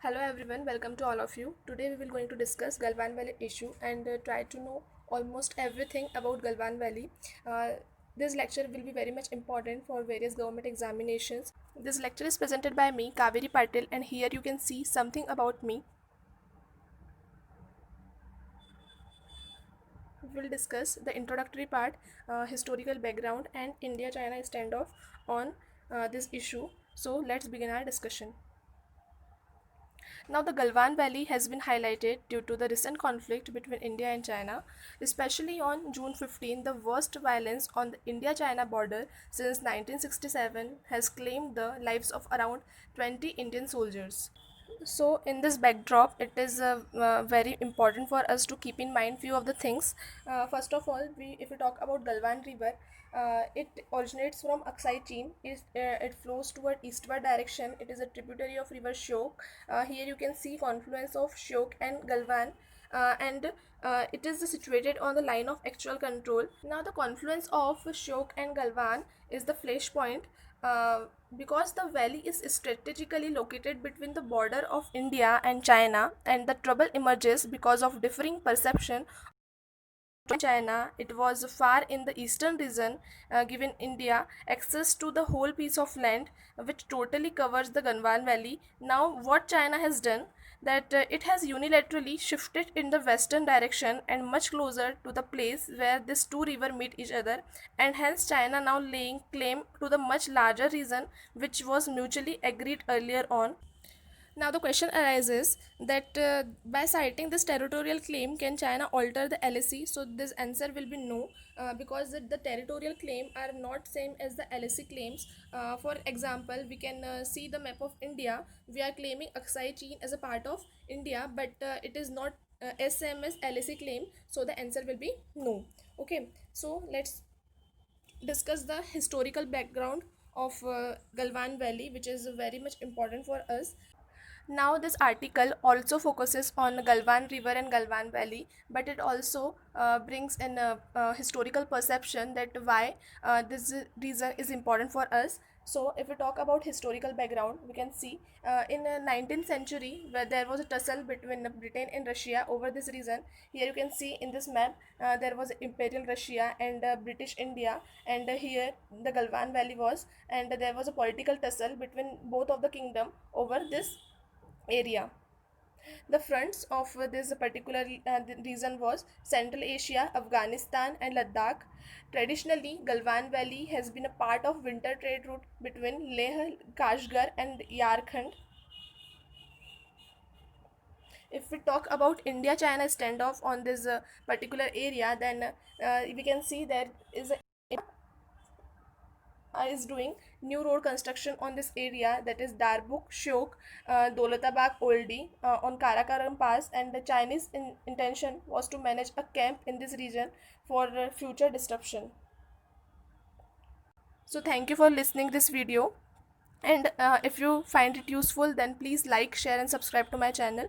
Hello everyone, welcome to all of you. Today we will going to discuss Galwan Valley issue and try to know almost everything about Galwan Valley. Uh, this lecture will be very much important for various government examinations. This lecture is presented by me, Kaveri Patil, and here you can see something about me. We will discuss the introductory part, historical background, and India-China standoff on this issue. So let's begin our discussion. Now, the Galwan Valley has been highlighted due to the recent conflict between India and China, especially on June 15. The worst violence on the India-China border since 1967 has claimed the lives of around 20 Indian soldiers. So in this backdrop, it is very important for us to keep in mind few of the things. First of all, if we talk about Galwan River, it originates from Aksai Chin. It flows toward eastward direction. It is a tributary of river Shyok. Here you can see confluence of Shyok and Galwan. And it is situated on the line of actual control. Now the confluence of Shyok and Galwan is the flash point, uh, because the valley is strategically located between the border of India and China, and the trouble emerges because of differing perception. China, it was far in the eastern region, giving India access to the whole piece of land which totally covers the Ganwan Valley. Now, what China has done, that it has unilaterally shifted in the western direction and much closer to the place where these two rivers meet each other, and hence China now laying claim to the much larger region which was mutually agreed earlier on. Now the question arises that by citing this territorial claim, can China alter the LAC? So this answer will be no, because the territorial claim are not same as the LAC claims. For example, we can see the map of India. We are claiming Aksai Chin as a part of India, but it is not same as LAC claim. So the answer will be no. Okay, so let's discuss the historical background of Galwan Valley, which is very much important for us. Now, this article also focuses on Galwan River and Galwan Valley, but it also brings in a historical perception that why this reason is important for us. So, if we talk about historical background, we can see in the 19th century where there was a tussle between Britain and Russia over this region. Here you can see in this map there was Imperial Russia and British India, and here the Galwan Valley was, and there was a political tussle between both of the kingdom over this area. The fronts of this particular region was Central Asia, Afghanistan, and Ladakh. Traditionally, Galwan Valley has been a part of winter trade route between Leh, Kashgar, and Yarkand. If we talk about India-China standoff on this particular area, then we can see there is doing new road construction on this area, that is Darbuk, Shyok, Dolatabad, Oldie on Karakoram Pass, and the Chinese intention was to manage a camp in this region for future disruption. So thank you for listening this video, and if you find it useful, then please like, share and subscribe to my channel.